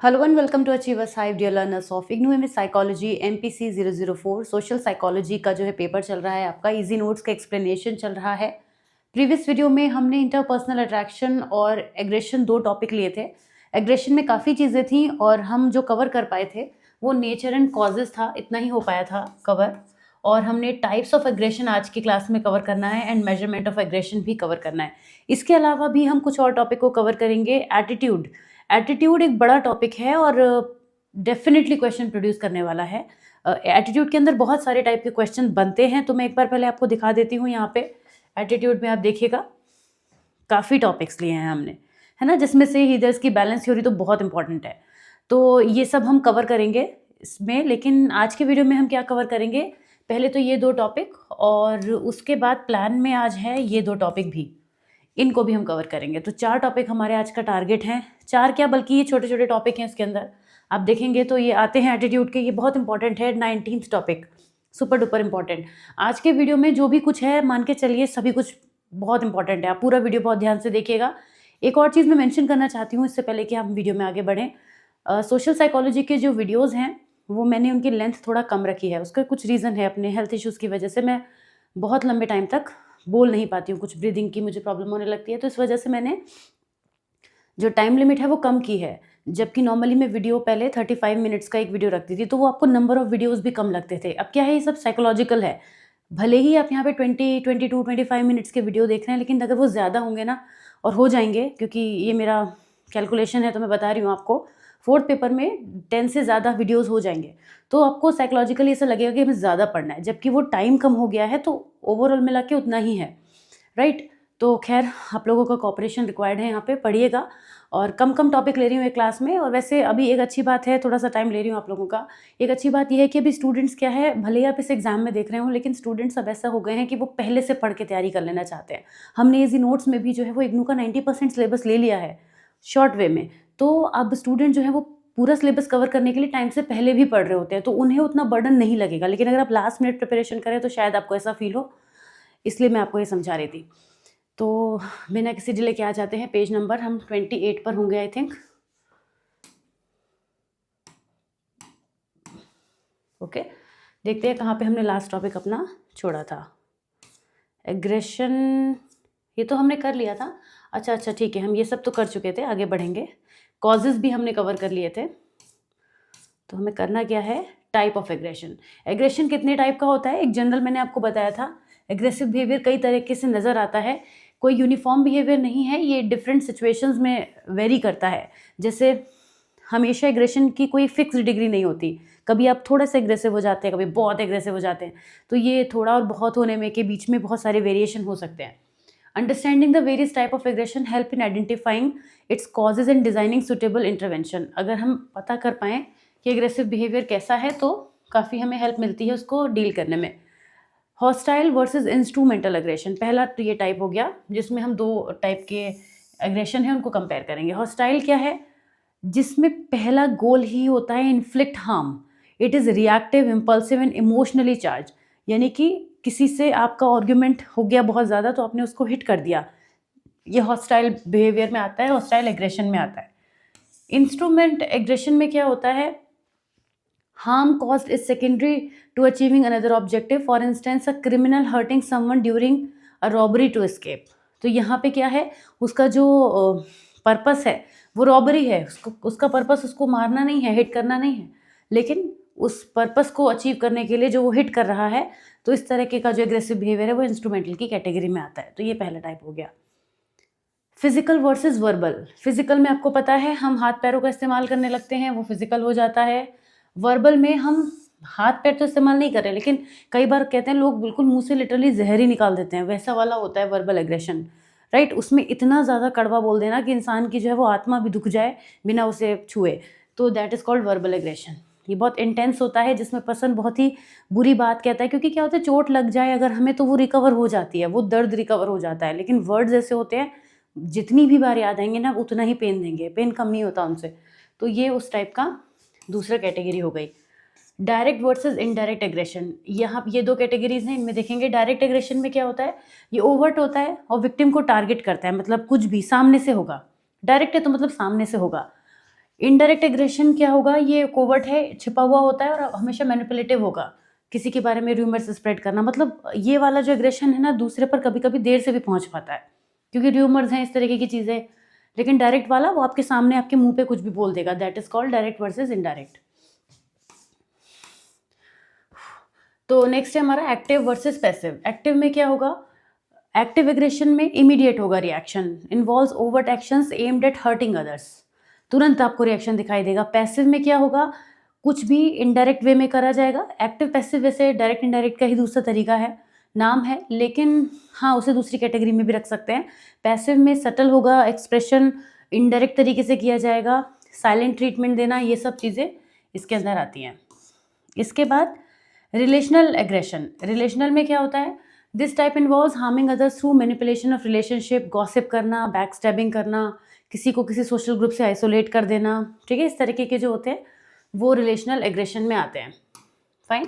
Hello and welcome to Achievers Hive, dear learners of IGNOU में psychology MPC 004 social psychology का जो है paper चल रहा है आपका। इजी नोट्स का एक्सप्लेनेशन चल रहा है। प्रीवियस वीडियो में हमने इंटरपर्सनल अट्रैक्शन और एग्रेशन दो टॉपिक लिए थे। एग्रेशन में काफ़ी चीज़ें थी और हम जो कवर कर पाए थे वो नेचर एंड कॉजेज़ था, इतना ही हो पाया था कवर। और हमने टाइप्स ऑफ एग्रेशन आज की क्लास में कवर करना है एंड मेजरमेंट ऑफ एग्रेशन भी कवर करना है। इसके अलावा भी हम कुछ और टॉपिक को कवर करेंगे। एटीट्यूड एक बड़ा टॉपिक है और डेफिनेटली क्वेश्चन प्रोड्यूस करने वाला है। एटीट्यूड के अंदर बहुत सारे टाइप के क्वेश्चन बनते हैं, तो मैं एक बार पहले आपको दिखा देती हूँ। यहाँ पे एटीट्यूड में आप देखिएगा काफ़ी टॉपिक्स लिए हैं हमने, है ना, जिसमें से हीदर्स की बैलेंस थ्योरी तो बहुत इंपॉर्टेंट है। तो ये सब हम कवर करेंगे इसमें, लेकिन आज के वीडियो में हम क्या कवर करेंगे, पहले तो ये दो टॉपिक और उसके बाद प्लान में आज है ये दो टॉपिक भी, इनको भी हम कवर करेंगे। तो 4 टॉपिक हमारे आज का टारगेट हैं। 4 क्या, बल्कि ये छोटे छोटे टॉपिक हैं। इसके अंदर आप देखेंगे तो ये आते हैं एटीट्यूड के, ये बहुत इंपॉर्टेंट है। 19th topic super duper important. आज के वीडियो में जो भी कुछ है मान के चलिए सभी कुछ बहुत इंपॉर्टेंट है। आप पूरा वीडियो बहुत ध्यान से देखिएगा। एक और चीज़ मैं मेंशन करना चाहती हूँ इससे पहले कि हम वीडियो में आगे बढ़ें। सोशल साइकोलॉजी के जो वीडियोज़ हैं वो मैंने उनकी लेंथ थोड़ा कम रखी है। उसका कुछ रीज़न है, अपने हेल्थ इश्यूज़ की वजह से मैं बहुत लंबे टाइम तक बोल नहीं पाती हूँ, कुछ ब्रीदिंग की मुझे प्रॉब्लम होने लगती है, तो इस वजह से मैंने जो टाइम लिमिट है वो कम की है। जबकि नॉर्मली मैं वीडियो पहले 35 मिनट्स का एक वीडियो रखती थी, तो वो आपको नंबर ऑफ वीडियोस भी कम लगते थे। अब क्या है, ये सब साइकोलॉजिकल है। भले ही आप यहाँ पे 20, 22, 25 मिनट्स के वीडियो देख रहे हैं, लेकिन अगर वो ज़्यादा होंगे ना, और हो जाएंगे, क्योंकि ये मेरा कैलकुलेशन है तो मैं बता रही हूँ आपको, 4th पेपर में 10 से ज़्यादा वीडियोज़ हो जाएंगे, तो आपको साइकोलॉजिकली ऐसा लगेगा कि हमें ज़्यादा पढ़ना है, जबकि वो टाइम कम हो गया है, तो ओवरऑल मिला के उतना ही है, राइट। तो खैर, आप लोगों का कॉपरेशन रिक्वायर्ड है, यहाँ पे पढ़िएगा। और कम टॉपिक ले रही हूँ एक क्लास में। और वैसे अभी एक अच्छी बात है, थोड़ा सा टाइम ले रही हूँ आप लोगों का। एक अच्छी बात यह है कि अभी स्टूडेंट्स क्या है, भले ही आप इस एग्जाम में देख रहे हो, लेकिन स्टूडेंट्स अब ऐसा हो गए हैं कि वो पहले से पढ़ के तैयारी कर लेना चाहते हैं। हमने इजी नोट्स में भी जो है वो इग्नू का 90% सिलेबस ले लिया है शॉर्ट वे में। तो अब स्टूडेंट जो है वो पूरा सिलेबस कवर करने के लिए टाइम से पहले भी पढ़ रहे होते हैं, तो उन्हें उतना बर्डन नहीं लगेगा। लेकिन अगर आप लास्ट मिनट प्रिपरेशन करें तो शायद आपको ऐसा फील हो, इसलिए मैं आपको ये समझा रही थी। तो बिना किसी डिले के आ जाते हैं। पेज नंबर हम 28 पर होंगे आई थिंक। ओके, देखते हैं कहाँ पे हमने लास्ट टॉपिक अपना छोड़ा था। एग्रेशन ये तो हमने कर लिया था। अच्छा ठीक है, हम ये सब तो कर चुके थे, आगे बढ़ेंगे। कॉजेज़ भी हमने कवर कर लिए थे। तो हमें करना क्या है, टाइप ऑफ एग्रेशन। एग्रेशन कितने टाइप का होता है, एक जनरल मैंने आपको बताया था। एग्रेसिव बिहेवियर कई तरीके से नज़र आता है, कोई यूनिफॉर्म बिहेवियर नहीं है, ये डिफरेंट सिचुएशंस में वेरी करता है। जैसे हमेशा एग्रेशन की कोई फिक्स डिग्री नहीं होती, कभी आप थोड़ा सा एग्रेसिव हो जाते हैं, कभी बहुत एग्रेसिव हो जाते हैं। तो ये थोड़ा और बहुत होने में के बीच में बहुत सारे वेरिएशन हो सकते हैं। Understanding the various type of aggression help in identifying its causes and designing suitable intervention. अगर हम पता कर पाएँ कि एग्रेसिव बिहेवियर कैसा है तो काफ़ी हमें हेल्प मिलती है उसको डील करने में। हॉस्टाइल वर्सेस इंस्ट्रूमेंटल एग्रेशन, पहला तो ये टाइप हो गया, जिसमें हम 2 टाइप के एग्रेशन है उनको कंपेयर करेंगे। हॉस्टाइल क्या है, जिसमें पहला गोल ही होता है inflict harm. It is reactive, impulsive and emotionally charge, यानी कि किसी से आपका आर्ग्यूमेंट हो गया बहुत ज़्यादा तो आपने उसको हिट कर दिया, ये हॉस्टाइल बिहेवियर में आता है, हॉस्टाइल एग्रेशन में आता है। इंस्ट्रूमेंट एग्रेशन में क्या होता है, harm caused is secondary to achieving another objective, for instance a criminal hurting someone during a robbery to escape। तो यहाँ पे क्या है, उसका जो पर्पस है वो रॉबरी है, उसका पर्पस उसको मारना नहीं है, हिट करना नहीं है, लेकिन उस पर्पस को अचीव करने के लिए जो वो हिट कर रहा है, तो इस तरह के का जो एग्रेसिव बिहेवियर है वो इंस्ट्रूमेंटल की कैटेगरी में आता है। तो ये पहला टाइप हो गया। Physical versus verbal. फिजिकल में आपको पता है हम हाथ पैरों का इस्तेमाल करने लगते हैं, वो फिजिकल हो जाता है। वर्बल में हम हाथ पैर तो इस्तेमाल नहीं कर रहे, लेकिन कई बार कहते हैं लोग बिल्कुल मुंह से लिटरली जहर ही निकाल देते हैं, वैसा वाला होता है वर्बल एग्रेशन, राइट। उसमें इतना ज़्यादा कड़वा बोल देना कि इंसान की जो है वो आत्मा भी दुख जाए बिना उसे छुए, तो that is called verbal aggression. ये बहुत इंटेंस होता है, जिसमें पर्सन बहुत ही बुरी बात कहता है, क्योंकि क्या होता है, चोट लग जाए अगर हमें तो वो रिकवर हो जाती है, वो दर्द रिकवर हो जाता है, लेकिन वर्ड्स ऐसे होते हैं जितनी भी बार याद आएंगे ना उतना ही पेन देंगे, पेन कम नहीं होता उनसे। तो ये उस टाइप का दूसरा कैटेगरी हो गई। डायरेक्ट वर्सेस इनडायरेक्ट एग्रेशन, यहाँ ये 2 कैटेगरीज हैं, इनमें देखेंगे। डायरेक्ट एग्रेशन में क्या होता है, ये ओवर्ट होता है और विक्टिम को टारगेट करता है, मतलब कुछ भी सामने से होगा। डायरेक्ट है तो मतलब सामने से होगा। इनडायरेक्ट एग्रेशन क्या होगा, ये कोवर्ट है, छिपा हुआ होता है और हमेशा मैनिपुलेटिव होगा, किसी के बारे में रूमर्स स्प्रेड करना। मतलब ये वाला जो एग्रेशन है ना, दूसरे पर कभी कभी देर से भी पहुंच पाता है, क्योंकि रूमर्स हैं, इस तरीके की चीज़ें। लेकिन डायरेक्ट वाला वो आपके सामने आपके मुंह पे कुछ भी बोल देगा, that is called direct versus indirect. तो नेक्स्ट है हमारा एक्टिव वर्सेस पैसिव। एक्टिव में क्या होगा, एक्टिव एग्रेशन में इमीडिएट होगा reaction, involves overt actions aimed at hurting others, तुरंत आपको रिएक्शन दिखाई देगा। पैसिव में क्या होगा, कुछ भी इनडायरेक्ट वे में करा जाएगा। एक्टिव पैसिव वैसे डायरेक्ट इनडायरेक्ट का ही दूसरा तरीका है, नाम है, लेकिन हाँ उसे दूसरी कैटेगरी में भी रख सकते हैं। पैसिव में सटल होगा एक्सप्रेशन, इनडायरेक्ट तरीके से किया जाएगा, साइलेंट ट्रीटमेंट देना, ये सब चीज़ें इसके अंदर आती हैं। इसके बाद रिलेशनल एग्रेशन। रिलेशनल में क्या होता है, this type involves harming others through manipulation of relationship, gossip करना, बैक स्टैबिंग करना, किसी को किसी सोशल ग्रुप से आइसोलेट कर देना, ठीक है। इस तरीके के जो होते हैं वो रिलेशनल एग्रेशन में आते हैं। फाइन।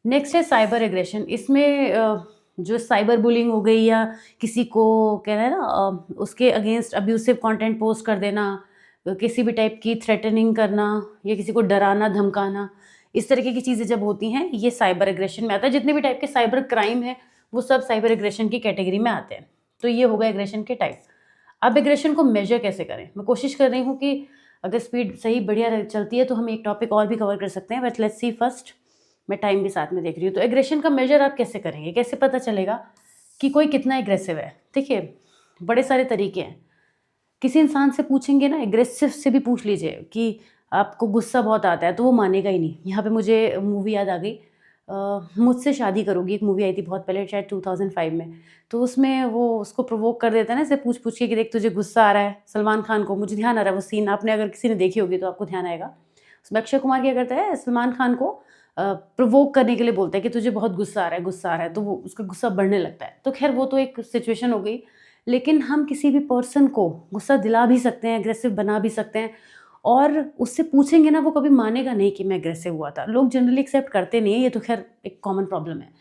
नेक्स्ट है साइबर एग्रेशन। इसमें जो साइबर बुलिंग हो गई या किसी को कहना है ना उसके अगेंस्ट अब्यूसिव कंटेंट पोस्ट कर देना, किसी भी टाइप की थ्रेटनिंग करना या किसी को डराना धमकाना, इस तरीके की चीज़ें जब होती हैं ये साइबर एग्रेशन में आता है। जितने भी टाइप के साइबर क्राइम है वो सब साइबर एग्रेशन की कैटेगरी में आते हैं। तो ये होगा एग्रेशन के टाइप। अब एग्रेशन को मेजर कैसे करें, मैं कोशिश कर रही हूँ कि अगर स्पीड सही बढ़िया चलती है तो हम एक टॉपिक और भी कवर कर सकते हैं, बट लेट्स सी फर्स्ट। मैं टाइम भी साथ में देख रही हूँ। तो एग्रेशन का मेजर आप कैसे करेंगे, कैसे पता चलेगा कि कोई कितना एग्रेसिव है। देखिए बड़े सारे तरीके हैं। किसी इंसान से पूछेंगे ना, एग्रेसिव से भी पूछ लीजिए कि आपको गुस्सा बहुत आता है, तो वो मानेगा ही नहीं। यहाँ पे मुझे मूवी याद आ गई, मुझसे शादी करोगी, एक मूवी आई थी बहुत पहले, शायद 2005 में। तो उसमें वो उसको प्रोवोक कर देता है ना, ऐसे पूछ पूछ के कि देख तुझे गुस्सा आ रहा है। सलमान खान को, मुझे ध्यान आ रहा है वो सीन, आपने अगर किसी ने देखी होगी तो आपको ध्यान आएगा। उसमें अक्षय कुमार क्या करता है, सलमान खान को प्रोवोक करने के लिए बोलता है कि तुझे बहुत गुस्सा आ रहा है, गुस्सा आ रहा है, तो वो उसका गुस्सा बढ़ने लगता है। तो खैर वो तो एक सिचुएशन हो गई, लेकिन हम किसी भी पर्सन को गुस्सा दिला भी सकते हैं, एग्रेसिव बना भी सकते हैं, और उससे पूछेंगे ना वो कभी मानेगा नहीं कि मैं एग्रेसिव हुआ था। लोग जनरली एक्सेप्ट करते नहीं है, ये तो खैर एक कॉमन प्रॉब्लम है।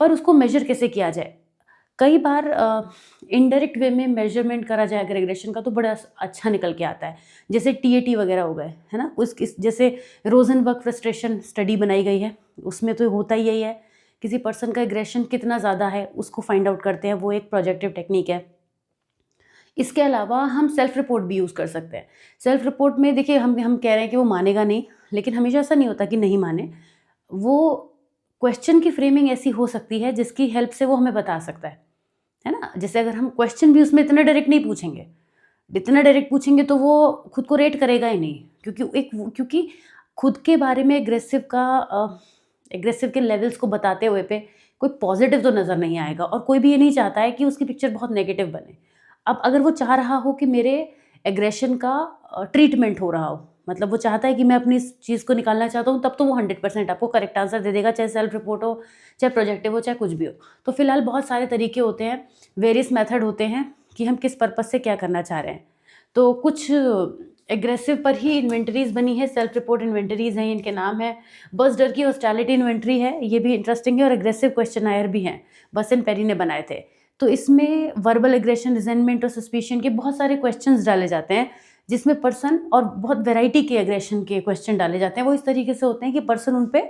पर उसको मेजर कैसे किया जाए, कई बार इनडायरेक्ट वे में मेजरमेंट करा जाए अगर एग्रेशन का तो बड़ा अच्छा निकल के आता है। जैसे टीएटी वगैरह हो गए, है ना, जैसे रोजनबर्ग फ्रस्ट्रेशन स्टडी बनाई गई है, उसमें तो होता ही यही है, किसी पर्सन का एग्रेशन कितना ज़्यादा है उसको फाइंड आउट करते हैं, वो एक प्रोजेक्टिव टेक्निक है। इसके अलावा हम सेल्फ रिपोर्ट भी यूज़ कर सकते हैं। सेल्फ रिपोर्ट में देखिए हम कह रहे हैं कि वो मानेगा नहीं, लेकिन हमेशा ऐसा नहीं होता कि नहीं माने। वो क्वेश्चन की फ्रेमिंग ऐसी हो सकती है जिसकी हेल्प से वो हमें बता सकता है ना। जैसे अगर हम क्वेश्चन भी उसमें इतना डायरेक्ट नहीं पूछेंगे, इतना डायरेक्ट पूछेंगे तो वो खुद को रेट करेगा ही नहीं, क्योंकि खुद के बारे में एग्रेसिव के लेवल्स को बताते हुए पे कोई पॉजिटिव तो नज़र नहीं आएगा, और कोई भी ये नहीं चाहता है कि उसकी पिक्चर बहुत नेगेटिव बने। अब अगर वो चाह रहा हो कि मेरे एग्रेशन का ट्रीटमेंट हो रहा हो, मतलब वो चाहता है कि मैं अपनी इस चीज़ को निकालना चाहता हूँ, तब तो वो 100% आपको करेक्ट आंसर दे देगा, चाहे सेल्फ रिपोर्ट हो, चाहे प्रोजेक्टिव हो, चाहे कुछ भी हो। तो फिलहाल बहुत सारे तरीके होते हैं, वेरियस मेथड होते हैं कि हम किस पर्पज़ से क्या करना चाह रहे हैं। तो कुछ एग्रेसिव पर ही इन्वेंटरीज बनी है, सेल्फ रिपोर्ट इन्वेंटरीज हैं, इनके नाम है। बस डर की हॉस्टैलिटी इन्वेंटरी है, ये भी इंटरेस्टिंग है, और एग्रेसिव क्वेश्चनायर भी हैं, बसन पेरी ने बनाए थे। तो इसमें वर्बल एग्रेशन, रिजेंटमेंट और सस्पिशन के बहुत सारे क्वेश्चंस डाले जाते हैं, जिसमें पर्सन, और बहुत वैरायटी के एग्रेशन के क्वेश्चन डाले जाते हैं। वो इस तरीके से होते हैं कि पर्सन उन पे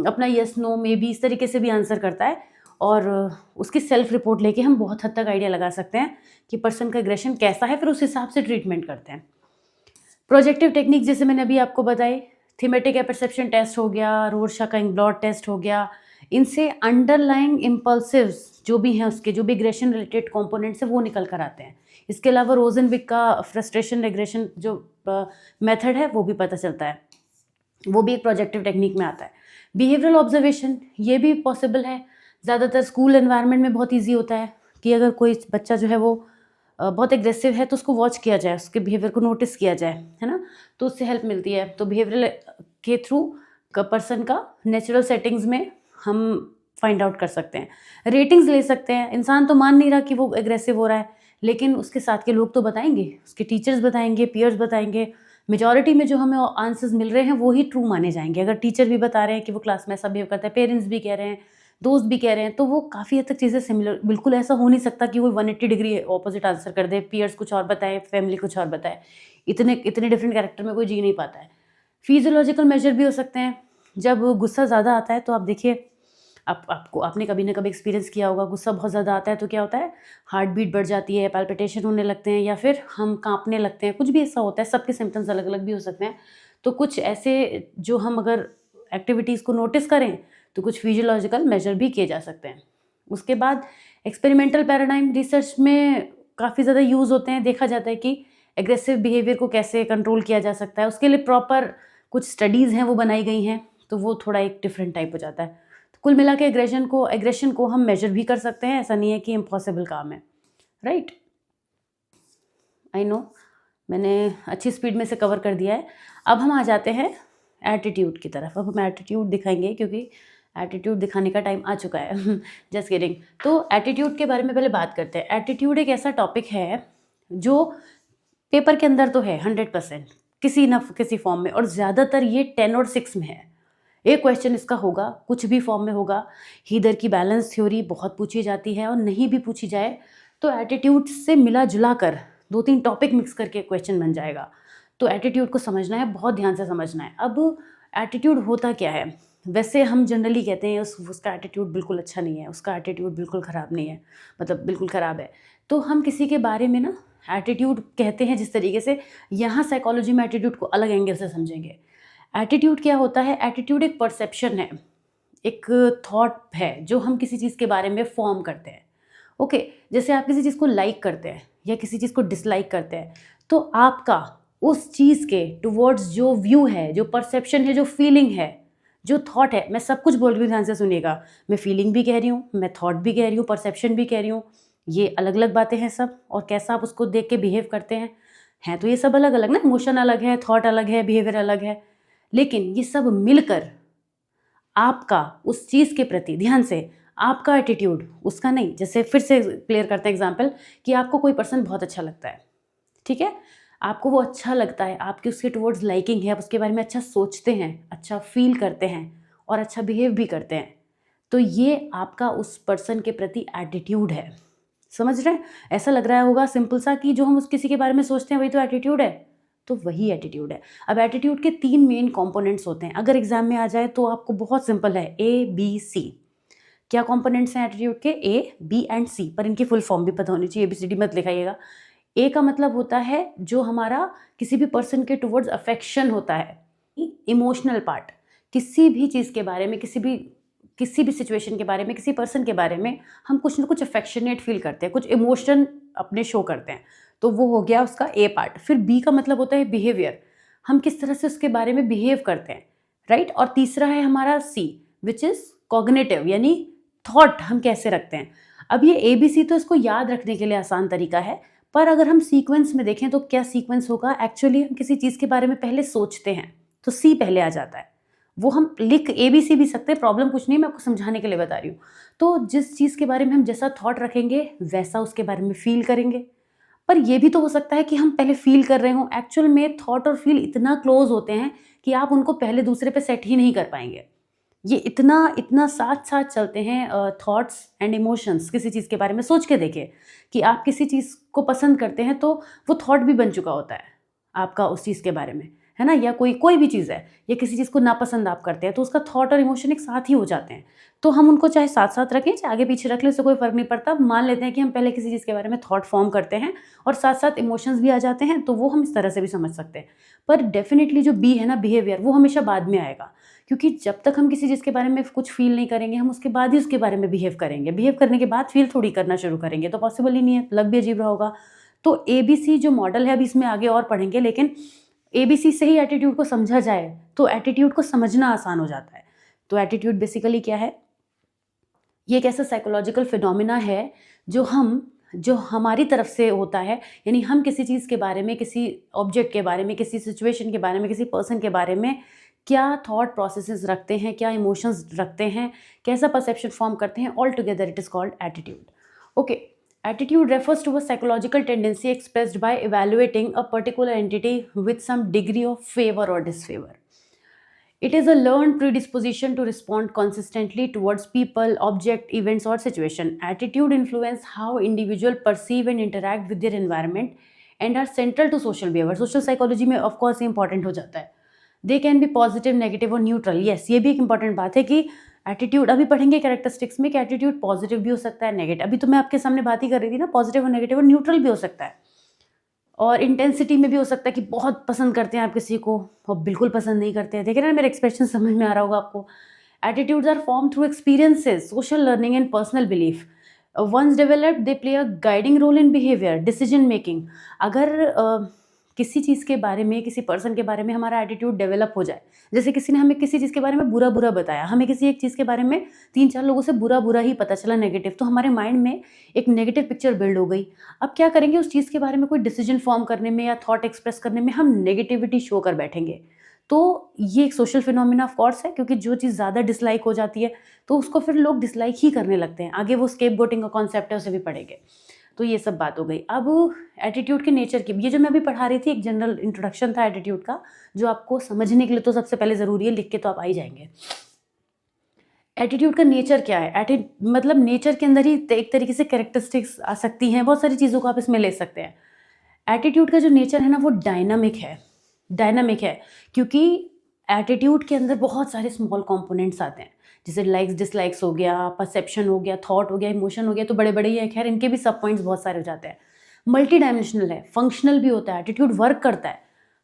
अपना यस नो मे बी इस तरीके से भी आंसर करता है, और उसकी सेल्फ रिपोर्ट लेके हम बहुत हद तक आइडिया लगा सकते हैं कि पर्सन का एग्रेशन कैसा है, फिर उस हिसाब से ट्रीटमेंट करते हैं। प्रोजेक्टिव टेक्निक जैसे मैंने अभी आपको बताई, थीमेटिक परसेप्शन टेस्ट हो गया, रोरशा का ब्लॉट टेस्ट हो गया, इनसे अंडरलाइंग इम्पल्सिव्स जो भी हैं, उसके जो भी एग्रेशन रिलेटेड कंपोनेंट्स हैं वो निकल कर आते हैं। इसके अलावा रोजनविक का फ्रस्ट्रेशन एग्रेशन जो मेथड है वो भी पता चलता है, वो भी एक प्रोजेक्टिव टेक्निक में आता है। बिहेवियरल ऑब्जर्वेशन ये भी पॉसिबल है, ज़्यादातर स्कूल एनवायरनमेंट में बहुत ईजी होता है कि अगर कोई बच्चा जो है वो बहुत एग्रेसिव है तो उसको वॉच किया जाए, उसके बिहेवियर को नोटिस किया जाए, है ना, तो उससे हेल्प मिलती है। तो बिहेवियरल के थ्रू पर्सन का नेचुरल सेटिंग्स में हम फाइंड आउट कर सकते हैं। रेटिंग्स ले सकते हैं, इंसान तो मान नहीं रहा कि वो एग्रेसिव हो रहा है, लेकिन उसके साथ के लोग तो बताएंगे, उसके टीचर्स बताएंगे, पीयर्स बताएंगे। मेजॉरिटी में जो हमें आंसर्स मिल रहे हैं वो ही ट्रू माने जाएंगे। अगर टीचर भी बता रहे हैं कि वो क्लास में ऐसा बिहेव करता है, पेरेंट्स भी कह रहे हैं, दोस्त भी कह रहे हैं, तो वो काफ़ी हद तक चीज़ें सिमिलर, बिल्कुल ऐसा हो नहीं सकता कि वो 180 डिग्री ऑपोजिट आंसर कर दे, पीयर्स कुछ और बताएं, फैमिली कुछ और बताए, इतने इतने डिफरेंट कैरेक्टर में कोई जी नहीं पाता है। फिजियोलॉजिकल मेजर भी हो सकते हैं। जब गुस्सा ज़्यादा आता है तो आप देखिए, आपको आपने कभी ना कभी एक्सपीरियंस किया होगा, गुस्सा बहुत ज़्यादा आता है तो क्या होता है, हार्ट बीट बढ़ जाती है, पैल्पिटेशन होने लगते हैं, या फिर हम कांपने लगते हैं, कुछ भी ऐसा होता है। सबके सिम्टम्स अलग अलग भी हो सकते हैं। तो कुछ ऐसे जो हम अगर एक्टिविटीज़ को नोटिस करें तो कुछ फिजियोलॉजिकल मेजर भी किए जा सकते हैं। उसके बाद एक्सपेरिमेंटल पैराडाइम रिसर्च में काफ़ी ज़्यादा यूज़ होते हैं। देखा जाता है कि एग्रेसिव बिहेवियर को कैसे कंट्रोल किया जा सकता है, उसके लिए प्रॉपर कुछ स्टडीज़ हैं वो बनाई गई हैं, तो वो थोड़ा एक डिफरेंट टाइप हो जाता है। तो कुल मिला के एग्रेशन को हम मेजर भी कर सकते हैं, ऐसा नहीं है कि इम्पॉसिबल काम है, राइट। आई नो मैंने अच्छी स्पीड में से कवर कर दिया है। अब हम आ जाते हैं एटीट्यूड की तरफ। अब हम एटीट्यूड दिखाएंगे क्योंकि एटीट्यूड दिखाने का टाइम आ चुका है। Just kidding. तो एटीट्यूड के बारे में पहले बात करते हैं। एटीट्यूड एक ऐसा टॉपिक है जो पेपर के अंदर तो है 100% किसी न किसी फॉर्म में, और ज़्यादातर ये 10 और 6 में है। एक क्वेश्चन इसका होगा, कुछ भी फॉर्म में होगा। हीदर की बैलेंस थ्योरी बहुत पूछी जाती है, और नहीं भी पूछी जाए तो एटीट्यूड से मिला जुला कर 2-3 टॉपिक मिक्स करके क्वेश्चन बन जाएगा। तो एटीट्यूड को समझना है, बहुत ध्यान से समझना है। अब एटीट्यूड होता क्या है? वैसे हम जनरली कहते हैं उसका एटीट्यूड बिल्कुल अच्छा नहीं है, उसका एटीट्यूड बिल्कुल ख़राब नहीं है, मतलब बिल्कुल ख़राब है। तो हम किसी के बारे में ना एटीट्यूड कहते हैं जिस तरीके से, यहाँ साइकोलॉजी में एटीट्यूड को अलग एंगल से समझेंगे। एटीट्यूड क्या होता है? एटीट्यूड एक परसेप्शन है, एक थॉट है जो हम किसी चीज़ के बारे में फॉर्म करते हैं। ओके, जैसे आप किसी चीज़ को लाइक करते हैं या किसी चीज़ को डिसलाइक करते हैं, तो आपका उस चीज़ के टुवर्ड्स जो व्यू है, जो परसेप्शन है, जो फीलिंग है, जो थॉट है, मैं सब कुछ बोल रही हूँ, ध्यान से सुनिएगा। मैं फीलिंग भी कह रही हूँ, मैं थॉट भी कह रही हूँ, परसेप्शन भी कह रही हूँ। ये अलग अलग बातें हैं सब, और कैसा आप उसको देख के बिहेव करते हैं तो ये सब अलग अलग ना। इमोशन अलग है, थॉट अलग है, बिहेवियर अलग है, लेकिन ये सब मिलकर आपका उस चीज़ के प्रति, ध्यान से, आपका एटीट्यूड, उसका नहीं। जैसे फिर से क्लियर करते हैं एग्जाम्पल, कि आपको कोई पर्सन बहुत अच्छा लगता है, ठीक है, आपको वो अच्छा लगता है, आपकी उसके टुवर्ड्स लाइकिंग है, आप उसके बारे में अच्छा सोचते हैं, अच्छा फील करते हैं और अच्छा बिहेव भी करते हैं, तो ये आपका उस पर्सन के प्रति एटीट्यूड है। समझ रहे हैं? ऐसा लग रहा होगा सिंपल सा कि जो हम उस किसी के बारे में सोचते हैं वही तो एटीट्यूड है, तो वही एटीट्यूड है। अब एटीट्यूड के 3 मेन कंपोनेंट्स होते हैं। अगर एग्जाम में आ जाए तो आपको बहुत सिंपल है, A B C। क्या कंपोनेंट्स हैं एटीट्यूड के? A B एंड C, पर इनकी फुल फॉर्म भी पता होनी चाहिए, ABCD मत लिखाइएगा। ए का मतलब होता है जो हमारा किसी भी पर्सन के टुवर्ड्स अफेक्शन होता है, इमोशनल पार्ट। किसी भी चीज़ के बारे में, किसी भी सिचुएशन के बारे में, किसी पर्सन के बारे में हम कुछ ना कुछ अफेक्शनेट फील करते हैं, कुछ इमोशन अपने शो करते हैं, तो वो हो गया उसका ए पार्ट। फिर बी का मतलब होता है बिहेवियर, हम किस तरह से उसके बारे में बिहेव करते हैं, राइट। और तीसरा है हमारा सी, विच इज़ कॉग्निटिव, यानी थॉट हम कैसे रखते हैं। अब ये ABC तो इसको याद रखने के लिए आसान तरीका है, पर अगर हम सीक्वेंस में देखें तो क्या सीक्वेंस होगा? एक्चुअली हम किसी चीज़ के बारे में पहले सोचते हैं तो सी पहले आ जाता है। वो हम लिख ABC भी सकते हैं, प्रॉब्लम कुछ नहीं, मैं आपको समझाने के लिए बता रही हूँ। तो जिस चीज़ के बारे में हम जैसा थॉट रखेंगे वैसा उसके बारे में फील करेंगे। पर ये भी तो हो सकता है कि हम पहले फील कर रहे हों, एक्चुअल में थॉट और फील इतना क्लोज होते हैं कि आप उनको पहले दूसरे पे सेट ही नहीं कर पाएंगे। ये इतना इतना साथ साथ चलते हैं थॉट्स एंड इमोशंस। किसी चीज़ के बारे में सोच के देखिए कि आप किसी चीज़ को पसंद करते हैं तो वो थॉट भी बन चुका होता है आपका उस चीज़ के बारे में, है ना। या कोई भी चीज़ है, या किसी चीज़ को नापसंद आप करते हैं तो उसका थॉट और इमोशन एक साथ ही हो जाते हैं। तो हम उनको चाहे साथ साथ रखें, चाहे आगे पीछे रख लें, उससे कोई फ़र्क नहीं पड़ता। मान लेते हैं कि हम पहले किसी चीज़ के बारे में थॉट फॉर्म करते हैं और साथ साथ इमोशंस भी आ जाते हैं, तो वो हम इस तरह से भी समझ सकते हैं। पर डेफिनेटली जो बी है ना, बिहेवियर, वो हमेशा बाद में आएगा, क्योंकि जब तक हम किसी चीज़ के बारे में कुछ फील नहीं करेंगे, हम उसके बाद ही उसके बारे में बिहेव करेंगे। बिहेव करने के बाद फील थोड़ी करना शुरू करेंगे, तो पॉसिबल ही नहीं है, लग भी अजीब रहा होगा। तो ABC जो मॉडल है, अभी इसमें आगे और पढ़ेंगे, लेकिन ABC से ही एटीट्यूड को समझा जाए तो एटीट्यूड को समझना आसान हो जाता है। तो एटीट्यूड बेसिकली क्या है? ये एक ऐसा साइकोलॉजिकल फिनोमिना है जो हमारी तरफ से होता है, यानी हम किसी चीज़ के बारे में, किसी ऑब्जेक्ट के बारे में, किसी सिचुएशन के बारे में, किसी पर्सन के बारे में क्या थॉट प्रोसेसेस रखते हैं, क्या इमोशंस रखते हैं, कैसा परसेप्शन फॉर्म करते हैं, all together it is called attitude. Okay, attitude refers to a psychological tendency expressed by evaluating a particular entity with some degree of favor or disfavor. It is a learned predisposition to respond consistently towards people, object, events, or situation. Attitude influence how individual perceive and interact with their environment and are central to social behavior. Social psychology में of course important हो जाता है. They can be positive, negative और neutral. Yes, ये भी एक important बात है कि एटीट्यूड अभी पढ़ेंगे कैरेक्टरिस्टिक्स में कि एटीट्यूड पॉजिटिव भी हो सकता है, नेगेटिव. अभी तो मैं आपके सामने बात ही कर रही थी ना, पॉजिटिव और नेगेटिव और न्यूट्रल भी हो सकता है. और इंटेंसिटी में भी हो सकता है कि बहुत पसंद करते हैं आप किसी को और बिल्कुल पसंद नहीं करते हैं. देख रहे हैं मेरा एक्सप्रेशन समझ में आ रहा होगा आपको. Attitudes are form through experiences, social learning and personal belief. Once developed they play a guiding role in behaviour, decision making. अगर किसी चीज़ के बारे में, किसी पर्सन के बारे में हमारा एटीट्यूड डेवलप हो जाए, जैसे किसी ने हमें किसी चीज़ के बारे में बुरा बुरा बताया, हमें किसी एक चीज़ के बारे में 3-4 लोगों से बुरा बुरा ही पता चला, नेगेटिव, तो हमारे माइंड में एक नेगेटिव पिक्चर बिल्ड हो गई. अब क्या करेंगे, उस चीज़ के बारे में कोई डिसीजन फॉर्म करने में या थॉट एक्सप्रेस करने में हम नेगेटिविटी शो कर बैठेंगे. तो ये एक सोशल फिनोमिना ऑफ कोर्स है, क्योंकि जो चीज़ ज़्यादा डिसलाइक हो जाती है तो उसको फिर लोग डिसलाइक ही करने लगते हैं. आगे वो स्केपगोटिंग का कॉन्सेप्ट है, उसे भी पढ़ेंगे. तो ये सब बात हो गई. अब एटीट्यूड के नेचर की, ये जो मैं अभी पढ़ा रही थी एक जनरल इंट्रोडक्शन था एटीट्यूड का, जो आपको समझने के लिए तो सबसे पहले ज़रूरी है, लिख के तो आप आ ही जाएंगे. एटीट्यूड का नेचर क्या है, मतलब नेचर के अंदर ही एक तरीके से कैरेक्टरिस्टिक्स आ सकती हैं, बहुत सारी चीज़ों को आप इसमें ले सकते हैं. एटीट्यूड का जो नेचर है ना, वो डायनामिक है, क्योंकि एटीट्यूड के अंदर बहुत सारे स्मॉल कंपोनेंट्स आते हैं, जैसे लाइक्स डिसलाइक्स हो गया, परसेप्शन हो गया, थॉट हो गया, इमोशन हो गया, तो बड़े बड़े ही है. खैर इनके भी सब पॉइंट्स बहुत सारे हो जाते हैं. मल्टी डायमेंशनल है, फंक्शनल भी होता है, एटीट्यूड वर्क करता है.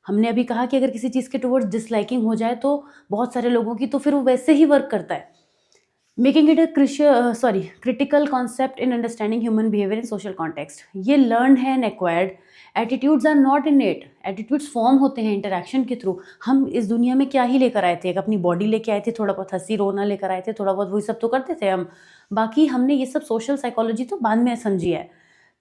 हमने अभी कहा कि अगर किसी चीज़ के टुवर्ड्स डिसलाइकिंग हो जाए तो बहुत सारे लोगों की, तो फिर वो वैसे ही वर्क करता है. Making it a critical concept in understanding human behaviour in social context. ये लर्न है and acquired. Attitudes are not innate. Attitudes form होते हैं इंटरेक्शन के थ्रू. हम इस दुनिया में क्या ही लेकर आए थे, एक अपनी बॉडी लेके आए थे, थोड़ा बहुत हंसी रोना लेकर आए थे, थोड़ा बहुत वही सब तो करते थे हम. बाकी हमने ये सब सोशल साइकोलॉजी तो बाद में समझी है.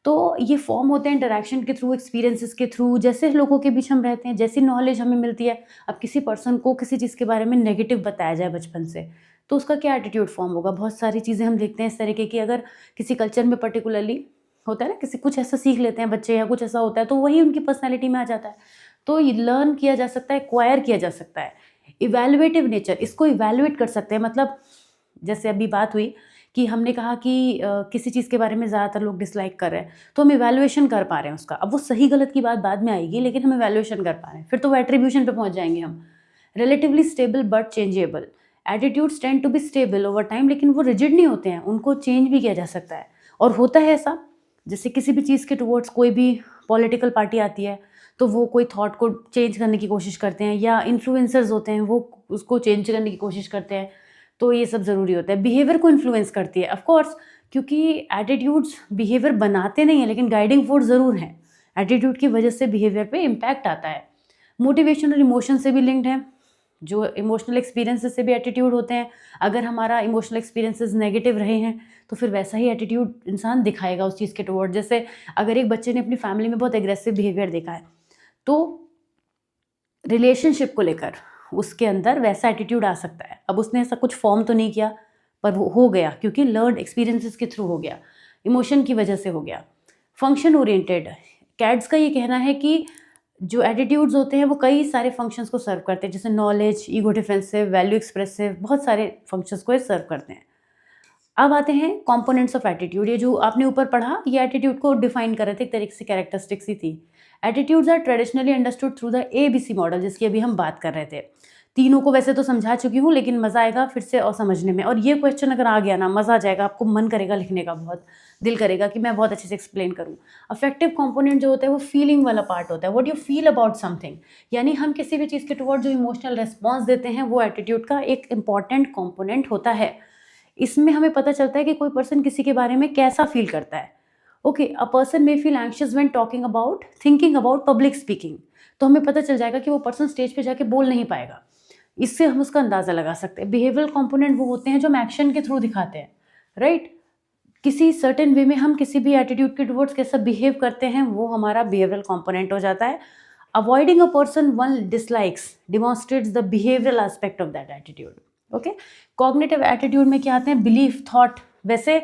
तो ये फॉर्म होते हैं इंटरेक्शन के थ्रू, एक्सपीरियंसेस के थ्रू, जैसे लोगों के बीच हम रहते हैं, जैसी नॉलेज हमें मिलती है. अब किसी पर्सन को किसी चीज़ के बारे में नेगेटिव बताया जाए बचपन से, तो उसका क्या एटीट्यूड फॉर्म होगा. बहुत सारी चीज़ें हम देखते हैं इस तरीके की. अगर किसी कल्चर में पर्टिकुलरली होता है ना, किसी कुछ ऐसा सीख लेते हैं बच्चे या कुछ ऐसा होता है, तो वही उनकी पर्सनैलिटी में आ जाता है. तो ये लर्न किया जा सकता है, एक्वायर किया जा सकता है. इवैल्यूएटिव नेचर, इसको इवैल्यूएट कर सकते हैं. मतलब जैसे अभी बात हुई कि हमने कहा कि किसी चीज़ के बारे में ज़्यादातर लोग डिसलाइक कर रहे हैं, तो हम इवैल्यूएशन कर पा रहे हैं उसका. अब वो सही गलत की बात बाद में आएगी, लेकिन हम इवैल्यूएशन कर पा रहे हैं, फिर तो वो एट्रीब्यूशन पे पहुंच जाएंगे हम. Relatively stable but changeable. Attitudes tend to be stable over time, लेकिन वो रिजिड नहीं होते हैं, उनको चेंज भी किया जा सकता है. और होता है ऐसा, जैसे किसी भी चीज़ के टुवर्ड्स कोई भी पॉलिटिकल पार्टी आती है, तो वो कोई थॉट को चेंज करने की कोशिश करते हैं, या इन्फ्लुएंसर्स होते हैं वो उसको चेंज करने की कोशिश करते हैं. तो ये सब ज़रूरी होता है. बिहेवियर को इन्फ्लुएंस करती है ऑफ कोर्स, क्योंकि एटीट्यूड्स बिहेवियर बनाते नहीं हैं, लेकिन गाइडिंग फोर्स ज़रूर हैं. एटीट्यूड की वजह से बिहेवियर पे इम्पैक्ट आता है. मोटिवेशन और इमोशन से भी लिंक्ड है. जो इमोशनल एक्सपीरियंसेस से भी एटीट्यूड होते हैं. अगर हमारा इमोशनल एक्सपीरियंसेस नेगेटिव रहे हैं, तो फिर वैसा ही एटीट्यूड इंसान दिखाएगा उस चीज़ के टुवर्ड. जैसे अगर एक बच्चे ने अपनी फैमिली में बहुत एग्रेसिव बिहेवियर देखा है, तो रिलेशनशिप को लेकर उसके अंदर वैसा एटीट्यूड आ सकता है. अब उसने ऐसा कुछ फॉर्म तो नहीं किया, पर वो हो गया, क्योंकि लर्न एक्सपीरियंसेस के थ्रू हो गया, इमोशन की वजह से हो गया. Function oriented. कैड्स का ये कहना है कि जो एटीट्यूड्स होते हैं वो कई सारे फंक्शंस को सर्व करते हैं, जैसे knowledge, ego defensive, value expressive, बहुत सारे फंक्शंस को ये सर्व करते हैं. अब आते हैं कंपोनेंट्स ऑफ एटीट्यूड. ये जो आपने ऊपर पढ़ा, ये एटीट्यूड को डिफाइन कर रहे थे, एक तरीके से कैरेक्टरिस्टिक्स ही थी. Attitudes are traditionally understood through the ABC model, जिसकी अभी हम बात कर रहे थे. तीनों को वैसे तो समझा चुकी हूँ, लेकिन मज़ा आएगा फिर से और समझने में. और ये क्वेश्चन अगर आ गया ना, मज़ा आ जाएगा, आपको मन करेगा लिखने का, बहुत दिल करेगा कि मैं बहुत अच्छे से एक्सप्लेन करूँ. अफेक्टिव कंपोनेंट जो होता है वो फीलिंग वाला पार्ट होता है. What you feel about something, यानी हम किसी भी चीज़ के टुवर्ड जो इमोशनल रेस्पॉन्स देते हैं, वो एटीट्यूड का एक इंपॉर्टेंट कंपोनेंट होता है. इसमें हमें पता चलता है कि कोई पर्सन किसी के बारे में कैसा फील करता है. Okay, a person may feel anxious when thinking about public speaking. तो हमें पता चल जाएगा कि वो पर्सन स्टेज पे जाके बोल नहीं पाएगा. इससे हम उसका अंदाज़ा लगा सकते हैं. बिहेवियरल कंपोनेंट वो होते हैं जो हम एक्शन के थ्रू दिखाते हैं, राइट. किसी सर्टेन वे में हम किसी भी एटीट्यूड के टुवर्ड्स कैसा बिहेव करते हैं, वो हमारा बिहेवियरल कंपोनेंट हो जाता है. Avoiding a person one dislikes demonstrates the behavioural aspect of that attitude. Okay, cognitive attitude में क्या आते हैं, बिलीफ, थॉट. वैसे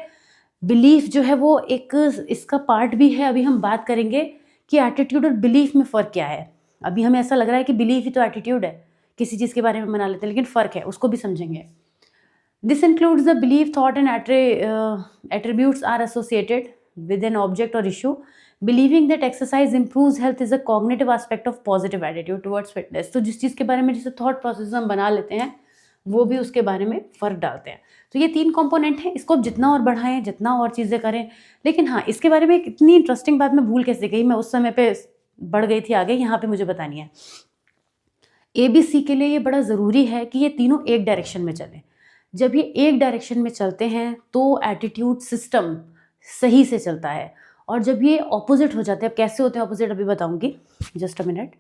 बिलीफ जो है वो एक इसका पार्ट भी है. अभी हम बात करेंगे कि एटीट्यूड और बिलीफ में फ़र्क क्या है. अभी हमें ऐसा लग रहा है कि बिलीफ ही तो एटीट्यूड है, किसी चीज़ के बारे में बना लेते हैं, लेकिन फ़र्क है, उसको भी समझेंगे। This includes the belief, thought and attributes are associated with an object or issue. Believing that exercise improves health is a cognitive aspect of positive attitude towards fitness. तो जिस चीज़ के बारे में जैसे थॉट प्रोसेस हम बना लेते हैं, वो भी उसके बारे में फ़र्क डालते हैं। तो ये 3 कंपोनेंट हैं, इसको आप जितना और बढ़ाएं, जितना और चीज़ें करें। लेकिन हाँ, इसके बारे में एक इतनी इंटरेस्टिंग बात मैं भूल कैसे गई, मैं उस समय पे बढ़ गई थी आगे, यहाँ पे मुझे बतानी है। ABC के लिए ये बड़ा ज़रूरी है कि ये तीनों एक डायरेक्शन में चलें। जब ये एक डायरेक्शन में चलते हैं तो एटीट्यूड सिस्टम सही से चलता है, और जब ये ऑपोजिट हो जाते हैं, अब कैसे होते हैं ऑपोजिट अभी बताऊंगी, जस्ट अ मिनट।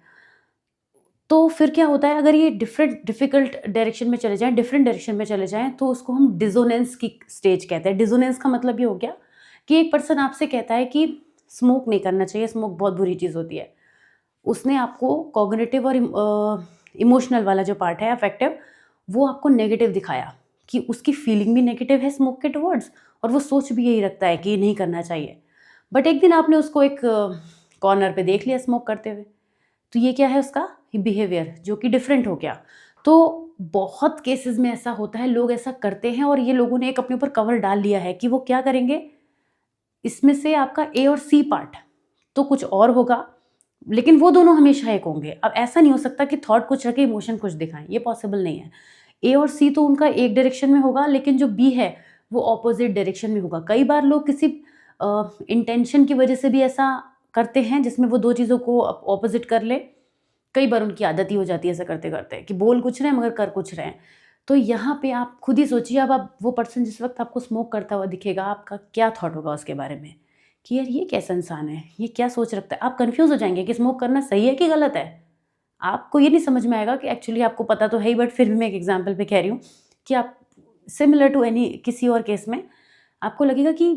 तो फिर क्या होता है, अगर ये डिफिकल्ट डायरेक्शन में चले जाएं, डिफरेंट डायरेक्शन में चले जाएं, तो उसको हम डिसोनेंस की स्टेज कहते हैं। डिसोनेंस का मतलब ये हो गया कि एक पर्सन आपसे कहता है कि स्मोक नहीं करना चाहिए, स्मोक बहुत बुरी चीज़ होती है। उसने आपको कॉग्निटिव और इमोशनल वाला जो पार्ट है, अफेक्टिव, वो आपको नेगेटिव दिखाया कि उसकी फीलिंग भी नेगेटिव है स्मोक के टुवर्ड्स, और वो सोच भी यही रखता है कि ये नहीं करना चाहिए। बट एक दिन आपने उसको एक कॉर्नर पे देख लिया स्मोक करते हुए, तो ये क्या है, उसका बिहेवियर जो कि डिफरेंट हो गया। तो बहुत केसेस में ऐसा होता है, लोग ऐसा करते हैं, और ये लोगों ने एक अपने ऊपर कवर डाल लिया है कि वो क्या करेंगे, इसमें से आपका A और C पार्ट तो कुछ और होगा, लेकिन वो दोनों हमेशा एक होंगे। अब ऐसा नहीं हो सकता कि थॉट कुछ रखे, इमोशन कुछ दिखाएं, ये पॉसिबल नहीं है। A और C तो उनका एक डायरेक्शन में होगा, लेकिन जो B है वो ऑपोजिट डायरेक्शन में होगा। कई बार लोग किसी इंटेंशन की वजह से भी ऐसा करते हैं जिसमें वो दो चीज़ों को ऑपोजिट कर ले। कई बार उनकी आदत ही हो जाती है ऐसा करते करते कि बोल कुछ रहे हैं मगर कर कुछ रहे हैं। तो यहाँ पे आप खुद ही सोचिए, अब आप वो पर्सन जिस वक्त आपको स्मोक करता हुआ दिखेगा, आपका क्या थॉट होगा उसके बारे में कि यार ये कैसा इंसान है, ये क्या सोच रखता है। आप कंफ्यूज हो जाएंगे कि स्मोक करना सही है कि गलत है। आपको ये नहीं समझ में आएगा कि एक्चुअली आपको पता तो है ही, बट फिर भी मैं एक एग्जाम्पल पे कह रही हूँ कि आप सिमिलर टू एनी किसी और केस में आपको लगेगा कि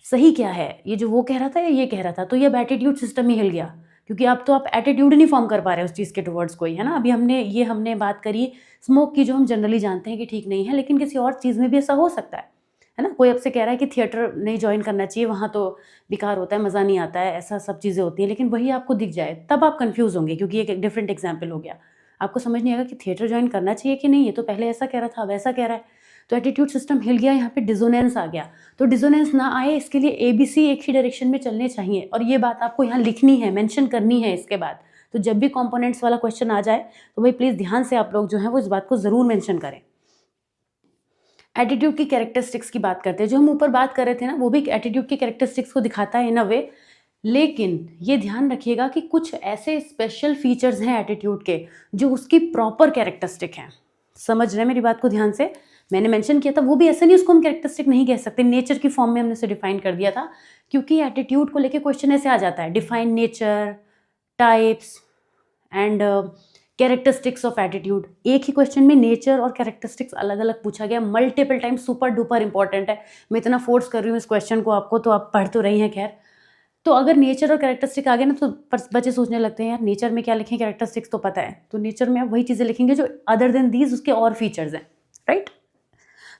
सही क्या है, ये जो वो कह रहा था या ये कह रहा था। तो ये अब एटीट्यूड सिस्टम ही हिल गया, क्योंकि अब तो आप एटीट्यूड नहीं फॉर्म कर पा रहे उस चीज़ के टुवर्ड्स कोई, है ना। अभी हमने बात करी स्मोक की, जो हम जनरली जानते हैं कि ठीक नहीं है, लेकिन किसी और चीज़ में भी ऐसा हो सकता है ना। कोई आपसे कह रहा है कि थिएटर नहीं ज्वाइन करना चाहिए, वहाँ तो बेकार होता है, मज़ा नहीं आता है, ऐसा सब चीज़ें होती हैं, लेकिन वही आपको दिख जाए, तब आप कन्फ्यूज़ होंगे, क्योंकि एक डिफरेंट एग्जाम्पल हो गया। आपको समझ नहीं आएगा कि थिएटर ज्वाइन करना चाहिए कि नहीं, ये तो पहले ऐसा कह रहा था, वैसा कह रहा है। तो एटीट्यूड सिस्टम हिल गया, यहाँ पे डिसोनेंस आ गया। तो डिसोनेंस ना आए, इसके लिए ABC एक ही डायरेक्शन में चलने चाहिए, और ये बात आपको यहाँ लिखनी है, मेंशन करनी है इसके बाद। तो जब भी कंपोनेंट्स वाला क्वेश्चन आ जाए तो भाई प्लीज़ ध्यान से आप लोग जो है वो इस बात को ज़रूर मेंशन करें। एटीट्यूड की कैरेक्टरिस्टिक्स की बात करते हैं, जो हम ऊपर बात कर रहे थे ना, वो भी एटीट्यूड की कैरेक्टरिस्टिक्स को दिखाता है इन अ वे। लेकिन ये ध्यान रखिएगा कि कुछ ऐसे स्पेशल फीचर्स हैं एटीट्यूड के जो उसकी प्रॉपर कैरेक्टरिस्टिक हैं। समझ रहे हैं मेरी बात को ध्यान से। मैंने मेंशन किया था, वो भी ऐसा नहीं उसको हम कैरेक्टरिस्टिक नहीं कह सकते, नेचर की फॉर्म में हमने उसे डिफाइन कर दिया था, क्योंकि एटीट्यूड को लेके क्वेश्चन ऐसे आ जाता है, define nature, types and characteristics of attitude. एक ही क्वेश्चन में नेचर और कैरेक्टरिस्टिक्स अलग अलग पूछा गया multiple time, super duper important है। मैं इतना फोर्स कर रही हूँ इस क्वेश्चन को आपको, तो आप पढ़ तो रही हैं। खैर, तो अगर नेचर और कैरेक्टरिस्टिक आ गए ना, तो बच्चे सोचने लगते हैं यार नेचर में क्या लिखें, कैरेक्टरिस्टिक्स तो पता है। तो नेचर में आप वही चीज़ें लिखेंगे जो अदर देन दीज उसके और फीचर्स हैं, राइट।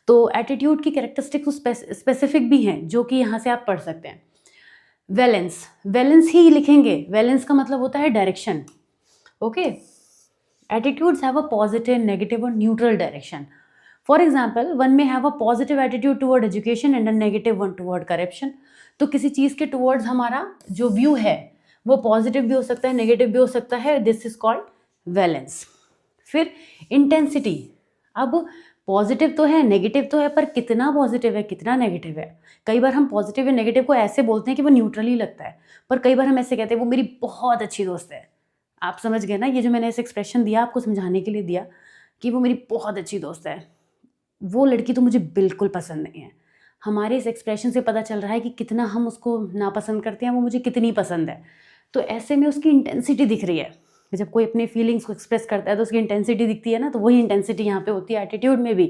तो एटीट्यूड की कैरेक्टरिस्टिक्स स्पेसिफिक भी हैं जो कि यहाँ से आप पढ़ सकते हैं। वैलेंस, वैलेंस ही लिखेंगे, वैलेंस का मतलब होता है direction. Okay, attitudes have a positive, negative और neutral direction. For example, one may have a positive attitude toward education and a negative one toward corruption. तो किसी चीज़ के टुवर्ड्स हमारा जो व्यू है वो पॉजिटिव भी हो सकता है, नेगेटिव भी हो सकता है, दिस इज कॉल्ड वैलेंस। फिर इंटेंसिटी, अब पॉजिटिव तो है, नेगेटिव तो है, पर कितना पॉजिटिव है कितना नेगेटिव है। कई बार हम पॉजिटिव या नेगेटिव को ऐसे बोलते हैं कि वो न्यूट्रल ही लगता है, पर कई बार हम ऐसे कहते हैं वो मेरी बहुत अच्छी दोस्त है। आप समझ गए ना, ये जो मैंने ऐसे एक्सप्रेशन दिया आपको समझाने के लिए दिया कि वो मेरी बहुत अच्छी दोस्त है, वो लड़की तो मुझे बिल्कुल पसंद नहीं है। हमारे इस एक्सप्रेशन से पता चल रहा है कि कितना हम उसको नापसंद करते हैं, वो मुझे कितनी पसंद है। तो ऐसे में उसकी इंटेंसिटी दिख रही है। जब कोई अपने फीलिंग्स को एक्सप्रेस करता है तो उसकी इंटेंसिटी दिखती है ना, तो वही इंटेंसिटी यहाँ पे होती है एटीट्यूड में भी,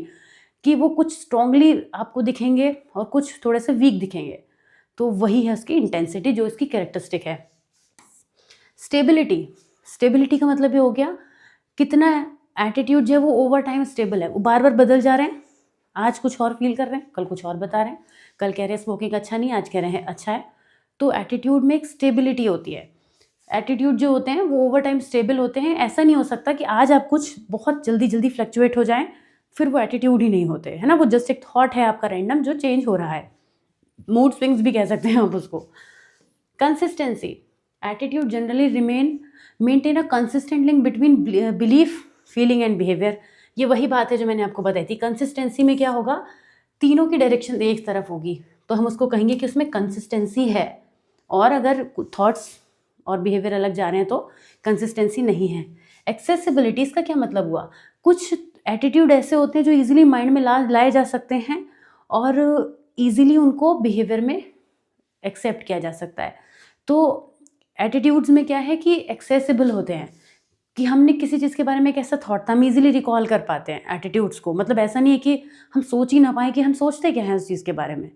कि वो कुछ स्ट्रांगली आपको दिखेंगे और कुछ थोड़े से वीक दिखेंगे। तो वही है उसकी इंटेंसिटी जो इसकी कैरेक्टरिस्टिक है। स्टेबिलिटी, स्टेबिलिटी का मतलब ये हो गया कितना एटीट्यूड जो है वो ओवर टाइम स्टेबल है, वो बार बार बदल जा रहे हैं। आज कुछ और फील कर रहे हैं, कल कुछ और बता रहे हैं, कल कह रहे हैं स्मोकिंग अच्छा नहीं, आज कह रहे हैं अच्छा है। तो एटीट्यूड में एक स्टेबिलिटी होती है। एटीट्यूड जो होते हैं वो ओवर टाइम स्टेबल होते हैं। ऐसा नहीं हो सकता कि आज आप कुछ बहुत जल्दी जल्दी फ्लक्चुएट हो जाएं फिर वो एटीट्यूड ही नहीं होते, है ना। वो जस्ट एक थॉट है आपका रैंडम जो चेंज हो रहा है, मूड स्विंग्स भी कह सकते हैं आप उसको। Consistency, attitude generally maintain a consistent link between belief, feeling and behaviour. ये वही बात है जो मैंने आपको बताई थी। कंसिस्टेंसी में क्या होगा, तीनों की डायरेक्शन एक तरफ होगी, तो हम उसको कहेंगे कि उसमें कंसिस्टेंसी है। और अगर थॉट्स और बिहेवियर अलग जा रहे हैं तो कंसिस्टेंसी नहीं है। एक्सेसिबिलिटी, इसका क्या मतलब हुआ, कुछ एटीट्यूड ऐसे होते हैं जो इजीली माइंड में लाए जा सकते हैं और इजीली उनको बिहेवियर में एक्सेप्ट किया जा सकता है। तो एटीट्यूड्स में क्या है कि एक्सेसिबल होते हैं, कि हमने किसी चीज़ के बारे में एक ऐसा थॉट था, हम इजीली रिकॉल कर पाते हैं एटीट्यूड्स को। मतलब ऐसा नहीं है कि हम सोच ही ना पाए कि हम सोचते क्या हैं उस चीज़ के बारे में,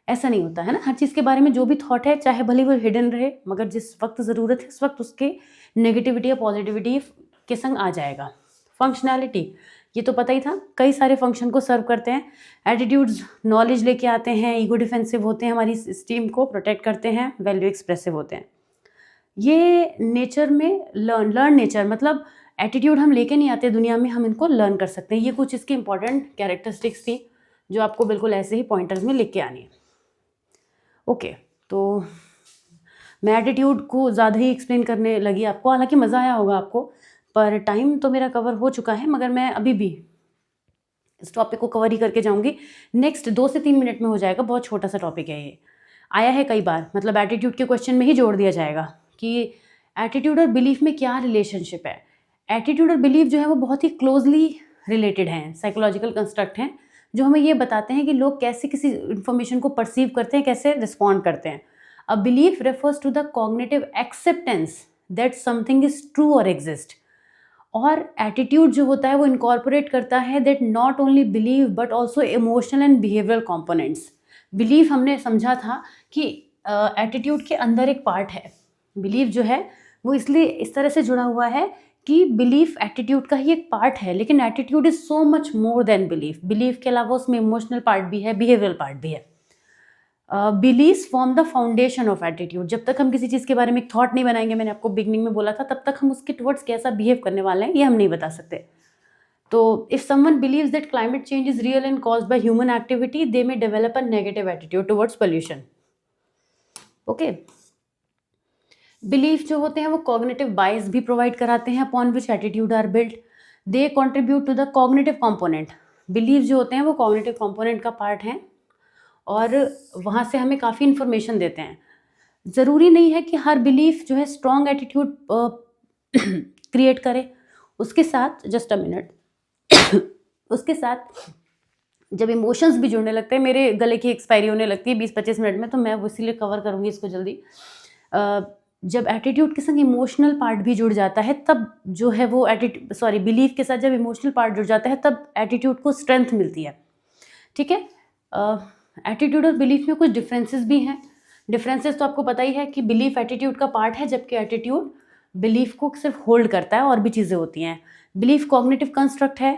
ऐसा नहीं होता है ना। हर चीज़ के बारे में जो भी थॉट है, चाहे भले वो हिडन रहे, मगर जिस वक्त ज़रूरत है उस वक्त उसके नेगेटिविटी या पॉजिटिविटी के संग आ जाएगा। फंक्शनैलिटी, ये तो पता ही था, कई सारे फंक्शन को सर्व करते हैं। एटीट्यूड्स नॉलेज लेके आते हैं, ईगो डिफेंसिव होते हैं, हमारी स्टीम को प्रोटेक्ट करते हैं, वैल्यू एक्सप्रेसिव होते हैं। ये नेचर में लर्न नेचर, मतलब एटीट्यूड हम लेके नहीं आते दुनिया में, हम इनको लर्न कर सकते हैं। ये कुछ इसकी इंपॉर्टेंट कैरेक्टरिस्टिक्स थी जो आपको बिल्कुल ऐसे ही पॉइंटर्स में लिख के आनी है। ओके, तो मैं एटीट्यूड को ज़्यादा ही एक्सप्लेन करने लगी आपको, हालांकि मज़ा आया होगा आपको, पर टाइम तो मेरा कवर हो चुका है, मगर मैं अभी भी इस टॉपिक को कवर ही करके जाऊंगी। नेक्स्ट 2 से 3 मिनट में हो जाएगा, बहुत छोटा सा टॉपिक है ये, आया है कई बार, मतलब एटीट्यूड के क्वेश्चन में ही जोड़ दिया जाएगा कि एटीट्यूड और बिलीफ में क्या रिलेशनशिप है। एटीट्यूड और बिलीफ जो है वो बहुत ही क्लोजली रिलेटेड हैं, साइकोलॉजिकल कंस्ट्रक्ट हैं जो हमें ये बताते हैं कि लोग कैसे किसी इन्फॉर्मेशन को परसीव करते हैं, कैसे रिस्पॉन्ड करते हैं। A belief refers to the cognitive acceptance that something is true और एग्जिस्ट। और एटीट्यूड जो होता है वो इनकॉर्पोरेट करता है that not only believe but also emotional and behavioural components. Belief हमने समझा था कि एटीट्यूड के अंदर एक पार्ट है। बिलीफ जो है वो इसलिए इस तरह से जुड़ा हुआ है कि बिलीफ एटीट्यूड का ही एक पार्ट है, लेकिन attitude is so much more than belief. Belief के अलावा उसमें इमोशनल पार्ट भी है, बिहेवियरल पार्ट भी है। Beliefs form the foundation of attitude. जब तक हम किसी चीज़ के बारे में एक थॉट नहीं बनाएंगे, मैंने आपको बिगनिंग में बोला था, तब तक हम उसके टुवर्ड्स कैसा बिहेव करने वाले हैं ये हम नहीं बता सकते। तो if someone believes that climate change is real and caused by human activity, they may develop a negative attitude towards pollution. Okay, belief जो होते हैं वो कॉग्निटिव बायस भी प्रोवाइड कराते हैं upon which attitude are built. They contribute to the cognitive component. Belief जो होते हैं वो कॉग्निटिव कॉम्पोनेंट का पार्ट हैं और वहाँ से हमें काफ़ी इन्फॉर्मेशन देते हैं। ज़रूरी नहीं है कि हर बिलीफ जो है स्ट्रॉन्ग एटीट्यूड क्रिएट करे। उसके साथ जस्ट अ मिनट उसके साथ जब इमोशंस भी जुड़ने लगते हैं, मेरे गले की एक्सपायरी होने लगती है 20-25 मिनट में, तो मैं वो इसीलिए कवर करूँगी इसको जल्दी। जब एटीट्यूड के संग इमोशनल पार्ट भी जुड़ जाता है तब जो है वो बिलीफ के साथ जब इमोशनल पार्ट जुड़ जाता है तब एटीट्यूड को स्ट्रेंथ मिलती है। ठीक है, एटीट्यूड और बिलीफ में कुछ डिफरेंसेस भी हैं। डिफरेंसेस तो आपको पता ही है कि बिलीफ एटीट्यूड का पार्ट है, जबकि एटीट्यूड बिलीफ को सिर्फ होल्ड करता है, और भी चीज़ें होती हैं। बिलीफ कॉग्निटिव कंस्ट्रक्ट है,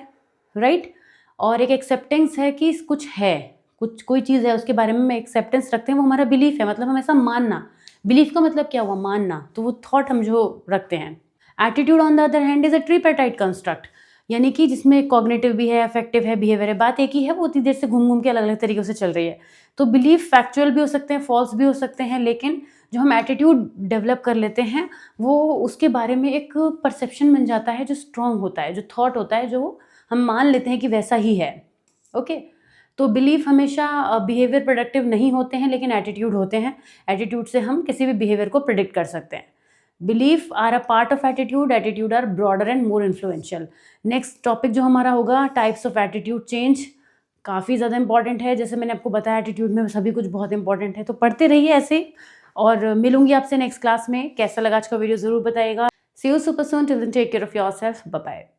राइट, और एक एक्सेप्टेंस है कि कुछ है, कोई चीज़ है उसके बारे में हम एक्सेप्टेंस रखते हैं, वो हमारा बिलीफ है, मतलब हम ऐसा मानना। बिलीफ का मतलब क्या हुआ, मानना, तो वो थॉट हम जो रखते हैं। Attitude on the other hand is a tripartite construct, यानी कि जिसमें कॉग्निटिव भी है, अफेक्टिव है, बिहेवियर है, बात एक ही है, वो उतनी देर से घूम घूम के अलग अलग तरीक़ों से चल रही है। तो बिलीफ फैक्चुअल भी हो सकते हैं, फॉल्स भी हो सकते हैं, लेकिन जो हम एटीट्यूड डेवलप कर लेते हैं वो उसके बारे में एक परसेप्शन बन जाता है जो स्ट्रॉन्ग होता है, जो थॉट होता है, जो हम मान लेते हैं कि वैसा ही है। ओके, तो बिलीफ हमेशा बिहेवियर प्रेडिक्टिव नहीं होते हैं, लेकिन एटीट्यूड होते हैं। एटीट्यूड से हम किसी भी बिहेवियर को प्रिडिक्ट कर सकते हैं। Belief are a part of attitude, attitude are broader and more influential. Next topic जो हमारा होगा, टाइप्स ऑफ एटीट्यूड चेंज, काफ़ी ज़्यादा इंपॉर्टेंट है। जैसे मैंने आपको बताया एटीट्यूड में सभी कुछ बहुत इंपॉर्टेंट है, तो पढ़ते रहिए ऐसे, और मिलूंगी आपसे नेक्स्ट क्लास में। कैसा लगा आज का वीडियो ज़रूर बताइएगा। See you super soon, till then take care of yourself, bye bye.